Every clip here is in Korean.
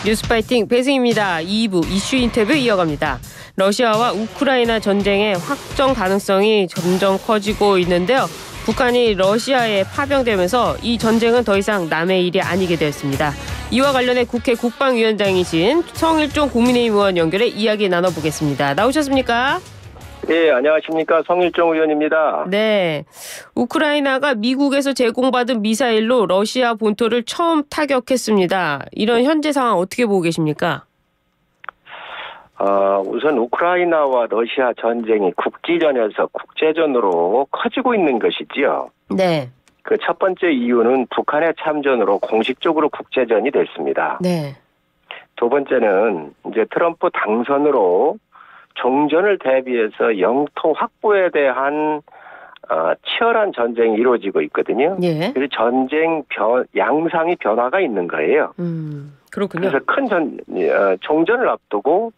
뉴스파이팅 배승입니다. 2부 이슈 인터뷰 이어갑니다. 러시아와 우크라이나 전쟁의 확정 가능성이 점점 커지고 있는데요. 북한이 러시아에 파병되면서 이 전쟁은 더 이상 남의 일이 아니게 되었습니다. 이와 관련해 국회 국방위원장이신 성일종 국민의힘 의원 연결해 이야기 나눠보겠습니다. 나오셨습니까? 네, 안녕하십니까. 성일종 의원입니다. 네, 우크라이나가 미국에서 제공받은 미사일로 러시아 본토를 처음 타격했습니다. 이런 현재 상황 어떻게 보고 계십니까? 우선 우크라이나와 러시아 전쟁이 국지전에서 국제전으로 커지고 있는 것이지요. 네. 그 첫 번째 이유는 북한의 참전으로 공식적으로 국제전이 됐습니다. 네. 두 번째는 이제 트럼프 당선으로 종전을 대비해서 영토 확보에 대한 치열한 전쟁이 이루어지고 있거든요. 예. 그래서 전쟁 양상이 변화가 있는 거예요. 그렇군요. 그래서 큰 종전을 앞두고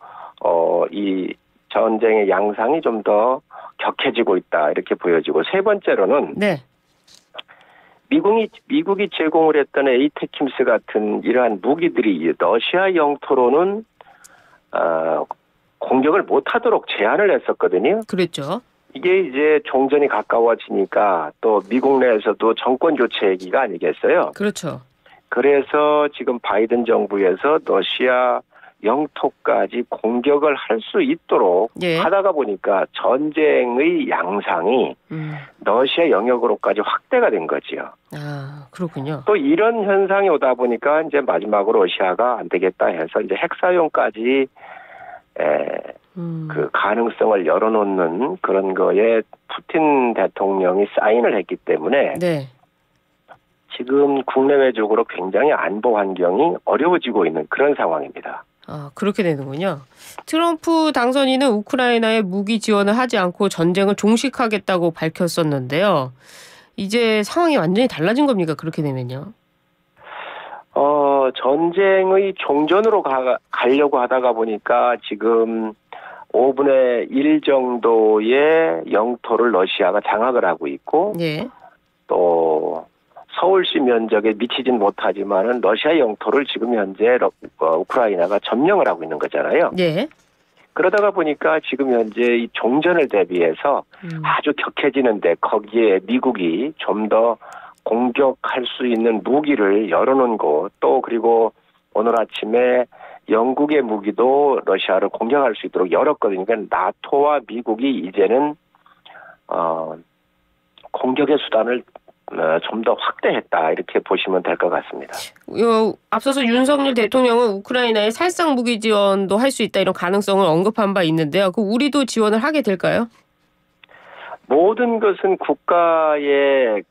이 전쟁의 양상이 좀 더 격해지고 있다 이렇게 보여지고, 세 번째로는 네. 미국이 제공을 했던 에이테킴스 같은 이러한 무기들이 러시아 영토로는 공격을 못하도록 제한을 했었거든요. 그랬죠. 이게 이제 종전이 가까워지니까 또 미국 내에서도 정권 교체 얘기가 아니겠어요. 그렇죠. 그래서 지금 바이든 정부에서 러시아 영토까지 공격을 할 수 있도록 예. 하다가 보니까 전쟁의 양상이 러시아 영역으로까지 확대가 된 거지요. 아, 그렇군요. 또 이런 현상이 오다 보니까 이제 마지막으로 러시아가 안 되겠다 해서 이제 핵사용까지 그 가능성을 열어놓는 그런 거에 푸틴 대통령이 사인을 했기 때문에 네. 지금 국내외적으로 굉장히 안보 환경이 어려워지고 있는 그런 상황입니다. 아, 그렇게 되는군요. 트럼프 당선인은 우크라이나에 무기 지원을 하지 않고 전쟁을 종식하겠다고 밝혔었는데요. 이제 상황이 완전히 달라진 겁니까? 그렇게 되면요. 전쟁의 종전으로 가려고 하다가 보니까 지금 5분의 1 정도의 영토를 러시아가 장악을 하고 있고, 예. 또 서울시 면적에 미치진 못하지만은 러시아 영토를 지금 현재 우크라이나가 점령을 하고 있는 거잖아요. 예. 그러다가 보니까 지금 현재 이 종전을 대비해서 아주 격해지는데 거기에 미국이 좀 더 공격할 수 있는 무기를 열어놓은 거, 또 그리고 오늘 아침에 영국의 무기도 러시아를 공격할 수 있도록 열었거든요. 그러니까 나토와 미국이 이제는 공격의 수단을 좀 더 확대했다 이렇게 보시면 될 것 같습니다. 앞서서 윤석열 대통령은 우크라이나에 살상 무기 지원도 할 수 있다 이런 가능성을 언급한 바 있는데요. 그 우리도 지원을 하게 될까요? 모든 것은 국가의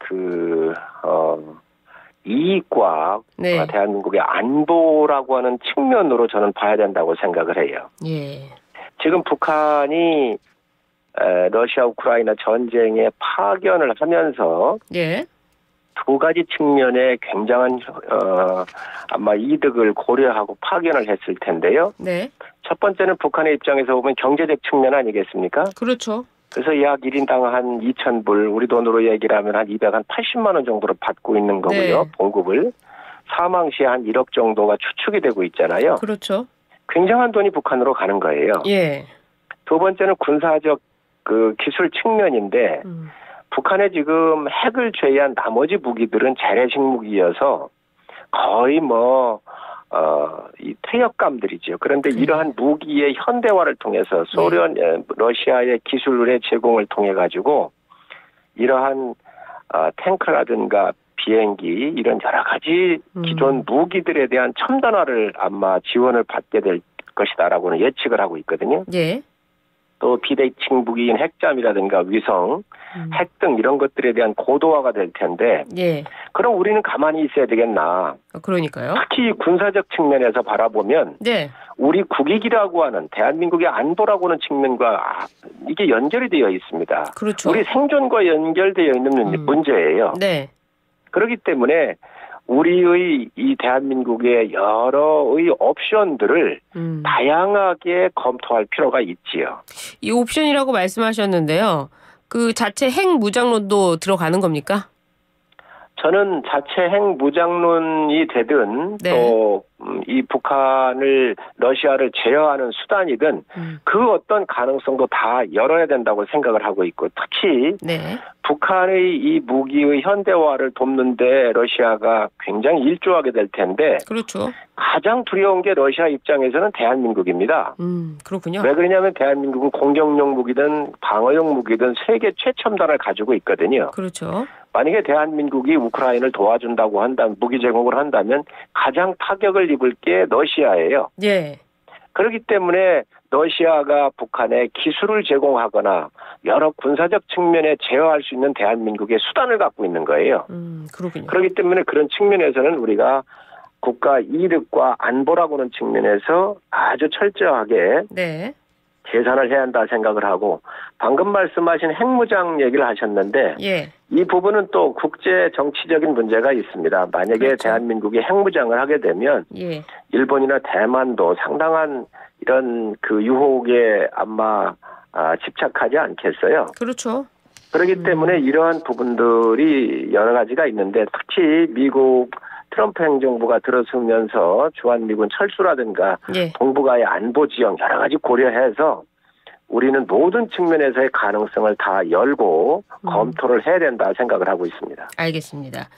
이익과 네. 대한민국의 안보라고 하는 측면으로 저는 봐야 된다고 생각을 해요. 예. 지금 북한이 러시아 우크라이나 전쟁에 파견을 하면서 예. 두 가지 측면에 굉장한 아마 이득을 고려하고 파견을 했을 텐데요. 네. 첫 번째는 북한의 입장에서 보면 경제적 측면 아니겠습니까? 그렇죠. 그래서 약 1인당 한 2,000불, 우리 돈으로 얘기를 하면 한 280만 원 정도로 받고 있는 거고요. 네. 봉급을. 사망 시에 한 1억 정도가 추측이 되고 있잖아요. 그렇죠. 굉장한 돈이 북한으로 가는 거예요. 예. 두 번째는 군사적 기술 측면인데 북한에 지금 핵을 제외한 나머지 무기들은 재래식 무기여서 거의 이 퇴역감들이죠. 그런데 이러한 무기의 현대화를 통해서 러시아의 기술의 제공을 통해 가지고 이러한 탱크라든가 비행기 이런 여러 가지 기존 무기들에 대한 첨단화를 아마 지원을 받게 될 것이다라고는 예측을 하고 있거든요. 예. 또 비대칭 무기인 핵잠이라든가 위성, 핵 등 이런 것들에 대한 고도화가 될 텐데, 예. 그럼 우리는 가만히 있어야 되겠나? 그러니까요. 특히 군사적 측면에서 바라보면 네. 우리 국익이라고 하는 대한민국의 안보라고 하는 측면과 이게 연결이 되어 있습니다. 그렇죠. 우리 생존과 연결되어 있는 문제예요. 네. 그렇기 때문에 우리의 이 대한민국의 여러의 옵션들을 다양하게 검토할 필요가 있지요. 이 옵션이라고 말씀하셨는데요. 그 자체 핵 무장론도 들어가는 겁니까? 저는 자체 핵 무장론이 되든 네. 또 이 북한을 러시아를 제어하는 수단이든 그 어떤 가능성도 다 열어야 된다고 생각을 하고 있고 특히 네. 북한의 이 무기의 현대화를 돕는데 러시아가 굉장히 일조하게 될 텐데 그렇죠. 가장 두려운 게 러시아 입장에서는 대한민국입니다. 그렇군요. 왜 그러냐면 대한민국은 공격용 무기든 방어용 무기든 세계 최첨단을 가지고 있거든요. 그렇죠. 만약에 대한민국이 우크라이나를 도와준다고 한다면 무기 제공을 한다면 가장 타격을 입을 게 러시아예요. 예. 그렇기 때문에 러시아가 북한에 기술을 제공하거나 여러 군사적 측면에 제어할 수 있는 대한민국의 수단을 갖고 있는 거예요. 그렇군요. 그렇기 때문에 그런 측면에서는 우리가 국가 이득과 안보라고 하는 측면에서 아주 철저하게 네. 계산을 해야 한다 생각을 하고 방금 말씀하신 핵무장 얘기를 하셨는데 예. 이 부분은 또 국제 정치적인 문제가 있습니다. 만약에 그렇죠. 대한민국이 핵무장을 하게 되면 예. 일본이나 대만도 상당한 이런 그 유혹에 아마 집착하지 않겠어요. 그렇죠. 그렇기 때문에 이러한 부분들이 여러 가지가 있는데 특히 미국 트럼프 행정부가 들어서면서 주한미군 철수라든가 예. 동북아의 안보 지형 여러 가지 고려해서 우리는 모든 측면에서의 가능성을 다 열고 검토를 해야 된다 생각을 하고 있습니다. 알겠습니다.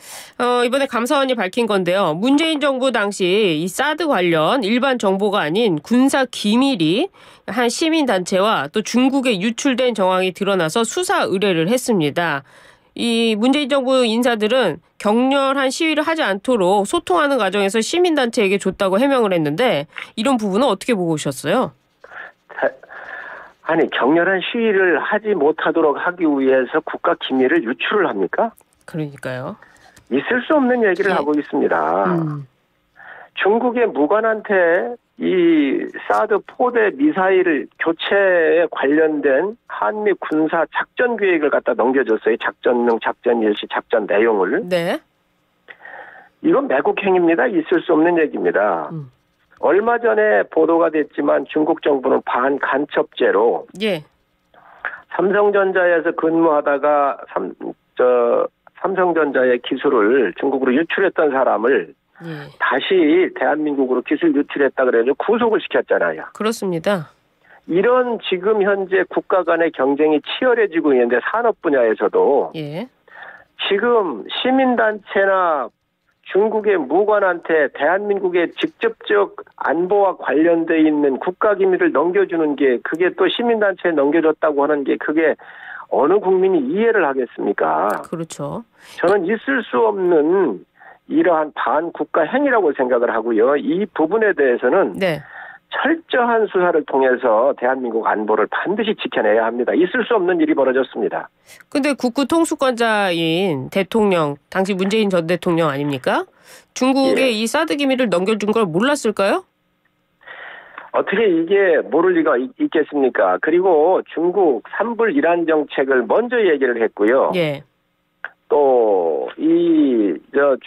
이번에 감사원이 밝힌 건데요. 문재인 정부 당시 이 사드 관련 일반 정보가 아닌 군사 기밀이 한 시민단체와 또 중국에 유출된 정황이 드러나서 수사 의뢰를 했습니다. 이 문재인 정부 인사들은 격렬한 시위를 하지 않도록 소통하는 과정에서 시민단체에게 줬다고 해명을 했는데 이런 부분은 어떻게 보고 오셨어요? 아니 격렬한 시위를 하지 못하도록 하기 위해서 국가 기밀을 유출을 합니까? 그러니까요. 있을 수 없는 얘기를 하고 있습니다. 중국의 무관한테 이 사드 포대 미사일 교체에 관련된 한미 군사 작전 계획을 갖다 넘겨줬어요. 작전명, 작전 일시, 작전 내용을. 네. 이건 매국행입니다. 있을 수 없는 얘기입니다. 얼마 전에 보도가 됐지만 중국 정부는 반간첩죄로 예. 삼성전자에서 근무하다가 삼성전자의 기술을 중국으로 유출했던 사람을 예. 다시 대한민국으로 기술 유출했다 그래서 구속을 시켰잖아요. 그렇습니다. 이런 지금 현재 국가 간의 경쟁이 치열해지고 있는데 산업 분야에서도 예. 지금 시민단체나 중국의 무관한테 대한민국의 직접적 안보와 관련돼 있는 국가기밀을 넘겨주는 게 그게 또 시민단체에 넘겨줬다고 하는 게 그게 어느 국민이 이해를 하겠습니까? 그렇죠. 저는 있을 수 없는 이러한 반국가 행위라고 생각을 하고요. 이 부분에 대해서는 네. 철저한 수사를 통해서 대한민국 안보를 반드시 지켜내야 합니다. 있을 수 없는 일이 벌어졌습니다. 근데 국구 통수권자인 대통령, 당시 문재인 전 대통령 아닙니까? 중국에 예. 이 사드 기밀을 넘겨준 걸 몰랐을까요? 어떻게 이게 모를 리가 있겠습니까? 그리고 중국 삼불 이란 정책을 먼저 얘기를 했고요. 예. 또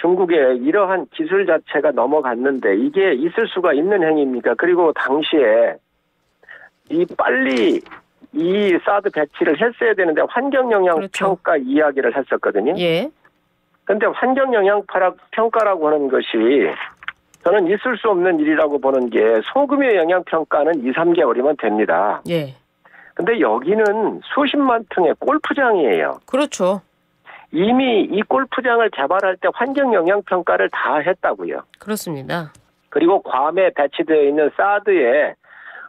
중국의 이러한 기술 자체가 넘어갔는데 이게 있을 수가 있는 행위입니까? 그리고 당시에 빨리 이 사드 배치를 했어야 되는데 환경 영향 그렇죠. 평가 이야기를 했었거든요. 예. 그런데 환경 영향 평가라고 하는 것이 저는 있을 수 없는 일이라고 보는 게 소금의 영향 평가는 2, 3개월이면 됩니다. 예. 근데 여기는 수십만 평의 골프장이에요. 그렇죠. 이미 이 골프장을 개발할 때 환경 영향 평가를 다 했다고요. 그렇습니다. 그리고 괌에 배치되어 있는 사드에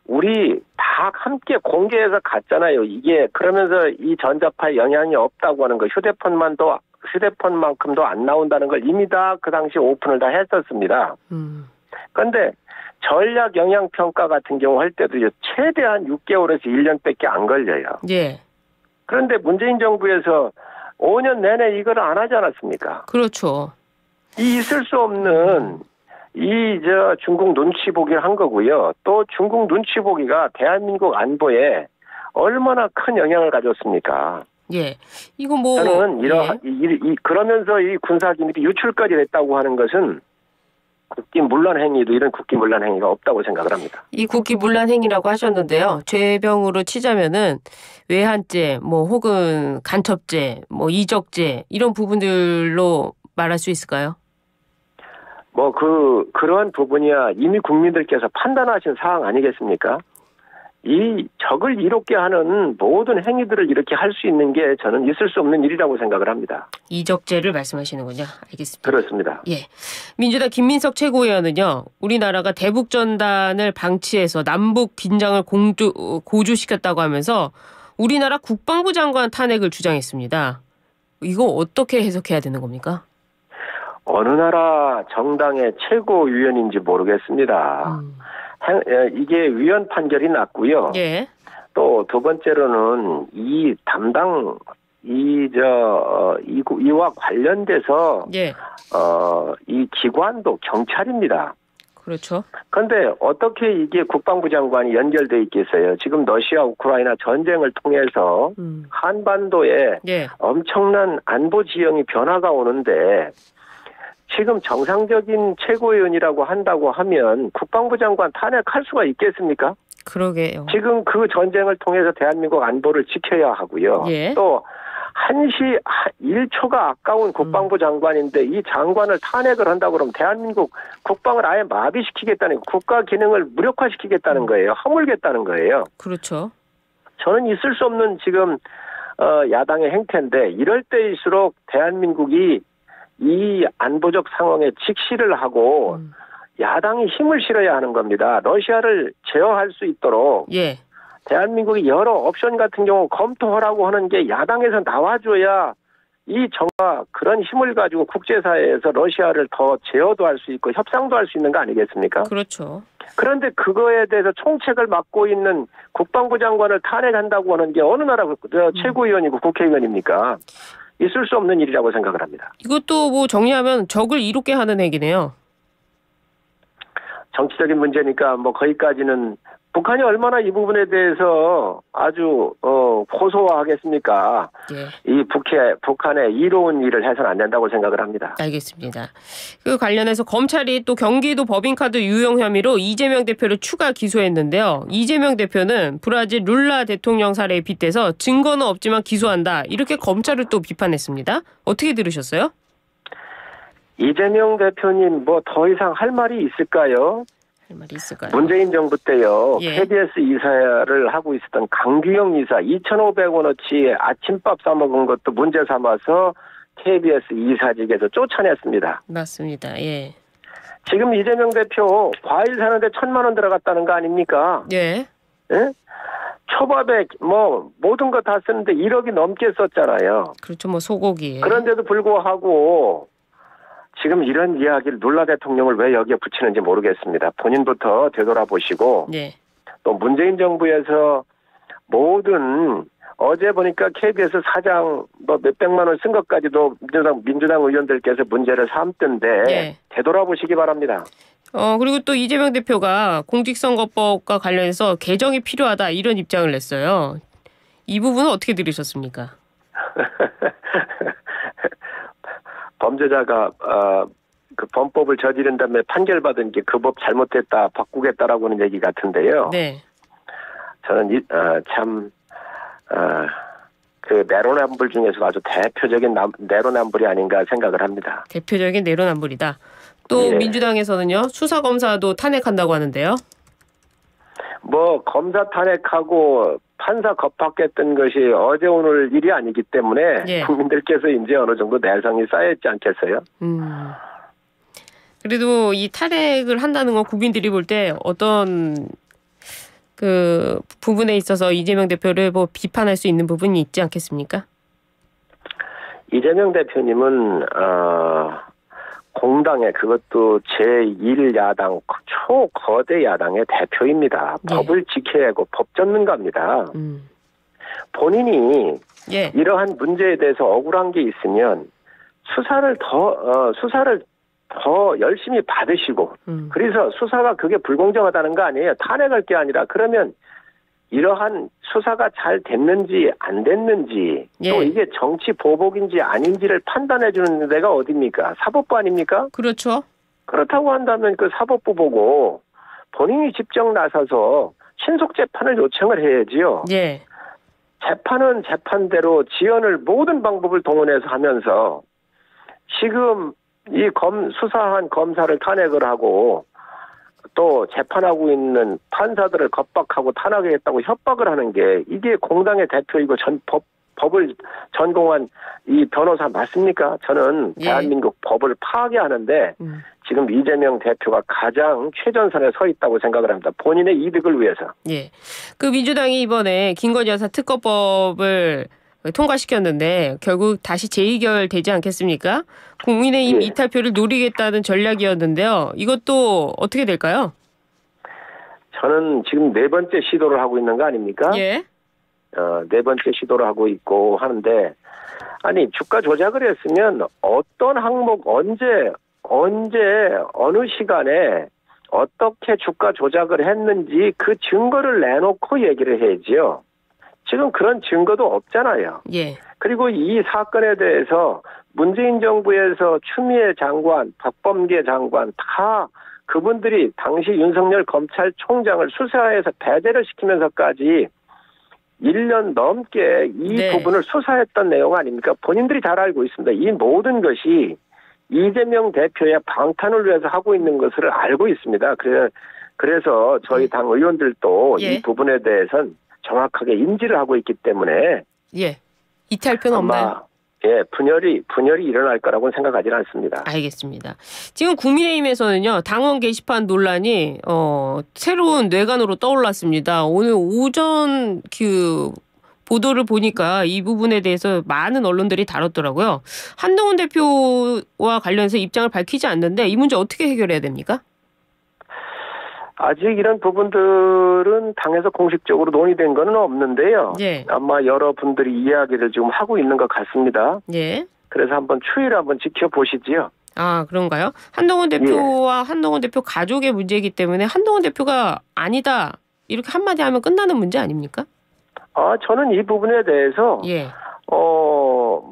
우리 다 함께 공개해서 갔잖아요. 이게 그러면서 이 전자파에 영향이 없다고 하는 거 휴대폰만큼도 안 나온다는 걸 이미 다 그 당시 오픈을 다 했었습니다. 그런데 전략 영향 평가 같은 경우 할 때도 최대한 6개월에서 1년밖에 안 걸려요. 예. 그런데 문재인 정부에서 5년 내내 이걸 안 하지 않았습니까? 그렇죠. 있을 수 없는 중국 눈치 보기를 한 거고요. 또 중국 눈치 보기가 대한민국 안보에 얼마나 큰 영향을 가졌습니까? 예. 이거 뭐 저는 그러면서 이 군사 기밀이 유출까지 됐다고 하는 것은 국기문란 행위도 이런 국기문란 행위가 없다고 생각을 합니다. 이 국기문란 행위라고 하셨는데요. 죄병으로 치자면은 외환죄, 뭐 혹은 간첩죄, 뭐 이적죄 이런 부분들로 말할 수 있을까요? 뭐 그러한 부분이야 이미 국민들께서 판단하신 사항 아니겠습니까? 이 적을 이롭게 하는 모든 행위들을 이렇게 할 수 있는 게 저는 있을 수 없는 일이라고 생각을 합니다. 이적죄를 말씀하시는군요. 알겠습니다. 그렇습니다. 예, 민주당 김민석 최고위원은요. 우리나라가 대북전단을 방치해서 남북 긴장을 고조시켰다고 하면서 우리나라 국방부 장관 탄핵을 주장했습니다. 이거 어떻게 해석해야 되는 겁니까? 어느 나라 정당의 최고위원인지 모르겠습니다. 이게 위헌 판결이 났고요. 예. 또 두 번째로는 이 담당 이와 관련돼서 예. 이 기관도 경찰입니다. 그렇죠. 그런데 어떻게 이게 국방부 장관이 연결돼 있겠어요? 지금 러시아 우크라이나 전쟁을 통해서 한반도에 예. 엄청난 안보 지형이 변화가 오는데 지금 정상적인 최고위원이라고 한다고 하면 국방부 장관 탄핵할 수가 있겠습니까? 그러게요. 지금 그 전쟁을 통해서 대한민국 안보를 지켜야 하고요. 예. 또 1초가 아까운 국방부 장관인데 이 장관을 탄핵을 한다고 그러면 대한민국 국방을 아예 마비시키겠다는 국가 기능을 무력화시키겠다는 거예요. 허물겠다는 거예요. 그렇죠. 저는 있을 수 없는 지금 야당의 행태인데 이럴 때일수록 대한민국이 이 안보적 상황에 직시를 하고 야당이 힘을 실어야 하는 겁니다. 러시아를 제어할 수 있도록 예. 대한민국이 여러 옵션 같은 경우 검토하라고 하는 게 야당에서 나와줘야 이 정부가 그런 힘을 가지고 국제사회에서 러시아를 더 제어도 할 수 있고 협상도 할 수 있는 거 아니겠습니까? 그렇죠. 그런데 그거에 대해서 총책을 맡고 있는 국방부 장관을 탄핵한다고 하는 게 어느 나라 최고위원이고 국회의원입니까? 있을 수 없는 일이라고 생각을 합니다. 이것도 뭐 정리하면 적을 이롭게 하는 얘기네요. 정치적인 문제니까 뭐 거기까지는 북한이 얼마나 이 부분에 대해서 아주 고소하겠습니까? 예. 이 북한의 이로운 일을 해서는 안 된다고 생각을 합니다. 알겠습니다. 그 관련해서 검찰이 또 경기도 법인카드 유용 혐의로 이재명 대표를 추가 기소했는데요. 이재명 대표는 브라질 룰라 대통령 사례에 빗대서 증거는 없지만 기소한다. 이렇게 검찰을 또 비판했습니다. 어떻게 들으셨어요? 이재명 대표님 뭐 더 이상 할 말이 있을까요? 할 말이 있을까요? 문재인 정부 때요. 예. KBS 이사를 하고 있었던 강규영 이사 2,500원어치 아침밥 사 먹은 것도 문제 삼아서 KBS 이사직에서 쫓아냈습니다. 맞습니다. 예. 지금 이재명 대표 과일 사는데 1,000만 원 들어갔다는 거 아닙니까? 예. 예? 초밥에 뭐 모든 거 다 쓰는데 1억이 넘게 썼잖아요. 그렇죠. 뭐 소고기. 그런데도 불구하고 지금 이런 이야기를 룰라 대통령을 왜 여기에 붙이는지 모르겠습니다. 본인부터 되돌아보시고 네. 또 문재인 정부에서 모든 어제 보니까 KBS 사장 뭐 몇백만 원 쓴 것까지도 민주당 의원들께서 문제를 삼던데 네. 되돌아보시기 바랍니다. 그리고 또 이재명 대표가 공직선거법과 관련해서 개정이 필요하다 이런 입장을 냈어요. 이 부분은 어떻게 들으셨습니까? 범죄자가 그 범법을 저지른 다음에 판결받은 게 그 법 잘못됐다 바꾸겠다라고 하는 얘기 같은데요. 네. 저는 그 내로남불 중에서 아주 대표적인 내로남불이 아닌가 생각을 합니다. 대표적인 내로남불이다. 또 예. 민주당에서는요. 수사검사도 탄핵한다고 하는데요. 뭐 검사 탄핵하고 판사 겁박했던 것이 어제 오늘 일이 아니기 때문에 예. 국민들께서 이제 어느 정도 내성이 쌓여있지 않겠어요? 그래도 이 탄핵을 한다는 건 국민들이 볼 때 어떤 그 부분에 있어서 이재명 대표를 뭐 비판할 수 있는 부분이 있지 않겠습니까? 이재명 대표님은 공당의 그것도 제1야당 초거대 야당의 대표입니다. 예. 법을 지켜야 하고 법 전문가입니다. 본인이 예. 이러한 문제에 대해서 억울한 게 있으면 수사를 더 열심히 받으시고 그래서 수사가 그게 불공정하다는 거 아니에요. 탄핵할 게 아니라 그러면 이러한 수사가 잘 됐는지 안 됐는지 예. 또 이게 정치 보복인지 아닌지를 판단해 주는 데가 어디입니까? 사법부 아닙니까? 그렇죠. 그렇다고 한다면 그 사법부 보고 본인이 직접 나서서 신속 재판을 요청을 해야지요. 예. 재판은 재판대로 지연을 모든 방법을 동원해서 하면서 지금 이 수사한 검사를 탄핵을 하고 또 재판하고 있는 판사들을 겁박하고 탄핵하겠다고 협박을 하는 게 이게 공당의 대표이고 법을 전공한 이 변호사 맞습니까? 저는 예. 대한민국 법을 파괴하는데 지금 이재명 대표가 가장 최전선에 서 있다고 생각을 합니다. 본인의 이득을 위해서. 예. 그 민주당이 이번에 김건희 여사 특검법을 통과시켰는데 결국 다시 재의결되지 않겠습니까? 국민의힘 예. 이탈표를 노리겠다는 전략이었는데요. 이것도 어떻게 될까요? 저는 지금 네 번째 시도를 하고 있는 거 아닙니까? 예. 네 번째 시도를 하고 있고 하는데, 아니 주가 조작을 했으면 어떤 항목 언제 어느 시간에 어떻게 주가 조작을 했는지 그 증거를 내놓고 얘기를 해야지요. 지금 그런 증거도 없잖아요. 예. 그리고 이 사건에 대해서 문재인 정부에서 추미애 장관, 박범계 장관 다 그분들이 당시 윤석열 검찰총장을 수사해서 배제를 시키면서까지 1년 넘게 이 네. 부분을 수사했던 내용 아닙니까? 본인들이 잘 알고 있습니다. 이 모든 것이 이재명 대표의 방탄을 위해서 하고 있는 것을 알고 있습니다. 그래서 저희 당 의원들도 예. 이 부분에 대해서는 정확하게 인지를 하고 있기 때문에 예. 이탈표는 없나요? 아마 분열이 일어날 거라고는 생각하지는 않습니다. 알겠습니다. 지금 국민의힘에서는요, 당원 게시판 논란이 새로운 뇌관으로 떠올랐습니다. 오늘 오전 그 보도를 보니까 이 부분에 대해서 많은 언론들이 다뤘더라고요. 한동훈 대표와 관련해서 입장을 밝히지 않는데 이 문제 어떻게 해결해야 됩니까? 아직 이런 부분들은 당에서 공식적으로 논의된 건 없는데요. 예. 아마 여러분들이 이야기를 지금 하고 있는 것 같습니다. 예. 그래서 추이를 한번 지켜보시지요. 아, 그런가요? 한동훈 대표와 한동훈 대표 가족의 문제이기 때문에 한동훈 대표가 아니다 이렇게 한마디 하면 끝나는 문제 아닙니까? 저는 이 부분에 대해서 예.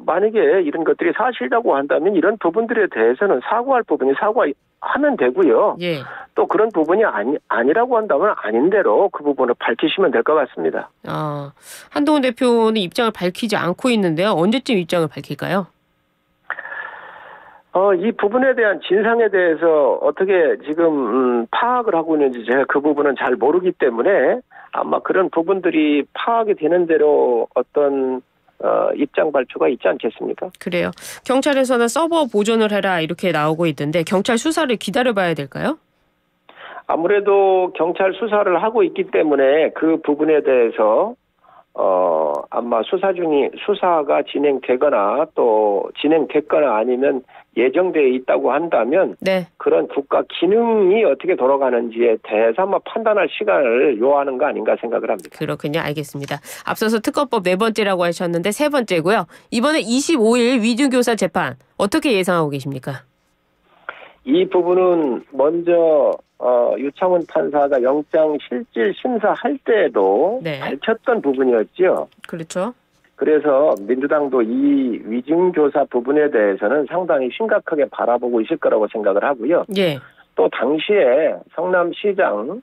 만약에 이런 것들이 사실이라고 한다면 이런 부분들에 대해서는 사과할 부분이 사과하면 되고요. 예. 또 그런 부분이 아니라고 한다면 아닌 대로 그 부분을 밝히시면 될 것 같습니다. 한동훈 대표는 입장을 밝히지 않고 있는데요. 언제쯤 입장을 밝힐까요? 이 부분에 대한 진상에 대해서 어떻게 지금 파악을 하고 있는지 제가 그 부분은 잘 모르기 때문에 아마 그런 부분들이 파악이 되는 대로 어떤 입장 발표가 있지 않겠습니까? 그래요. 경찰에서는 서버 보존을 해라 이렇게 나오고 있던데 경찰 수사를 기다려봐야 될까요? 아무래도 경찰 수사를 하고 있기 때문에 그 부분에 대해서 아마 수사가 진행되거나 또 진행됐거나 아니면 예정되어 있다고 한다면 네. 그런 국가 기능이 어떻게 돌아가는지에 대해서 아마 판단할 시간을 요하는 거 아닌가 생각을 합니다. 그렇군요. 알겠습니다. 앞서서 특검법 네 번째라고 하셨는데 세 번째고요. 이번에 25일 위중교사 재판 어떻게 예상하고 계십니까? 이 부분은 먼저 유창훈 판사가 영장 실질 심사할 때에도 네. 밝혔던 부분이었죠. 그렇죠. 그래서 민주당도 이 위중교사 부분에 대해서는 상당히 심각하게 바라보고 있을 거라고 생각을 하고요. 예. 또 당시에 성남시장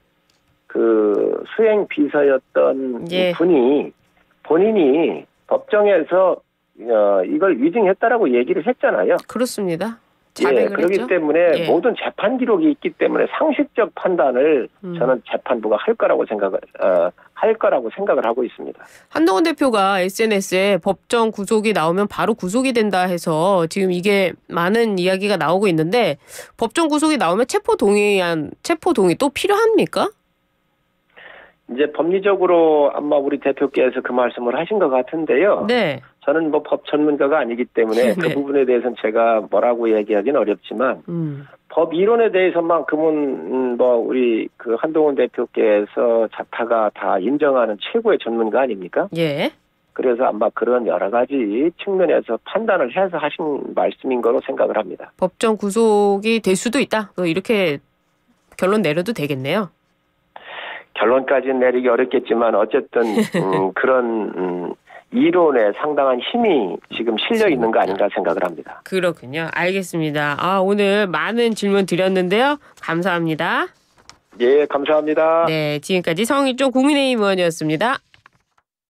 그 수행 비서였던 예. 분이 본인이 법정에서 이걸 위증했다라고 얘기를 했잖아요. 그렇습니다. 자백을 그렇기 했죠? 때문에 모든 재판 기록이 있기 때문에 상식적 판단을 저는 재판부가 할 거라고 생각을 하고 있습니다. 한동훈 대표가 SNS에 법정 구속이 나오면 바로 구속이 된다 해서 지금 이게 많은 이야기가 나오고 있는데 법정 구속이 나오면 체포 동의 또 필요합니까? 이제 법리적으로 아마 우리 대표께서 그 말씀을 하신 것 같은데요. 네. 저는 법 전문가가 아니기 때문에 그 네. 부분에 대해서는 제가 뭐라고 얘기하기는 어렵지만 법 이론에 대해서만큼은 우리 그 한동훈 대표께서 자타가 다 인정하는 최고의 전문가 아닙니까? 예. 그래서 아마 그런 여러 가지 측면에서 판단을 해서 하신 말씀인 거로 생각을 합니다. 법정 구속이 될 수도 있다. 이렇게 결론 내려도 되겠네요. 결론까지는 내리기 어렵겠지만 어쨌든 그런 이론에 상당한 힘이 지금 실려 있는 거 아닌가 생각을 합니다. 그렇군요. 알겠습니다. 오늘 많은 질문 드렸는데요. 감사합니다. 예, 감사합니다. 네, 지금까지 성일종 국민의힘 의원이었습니다.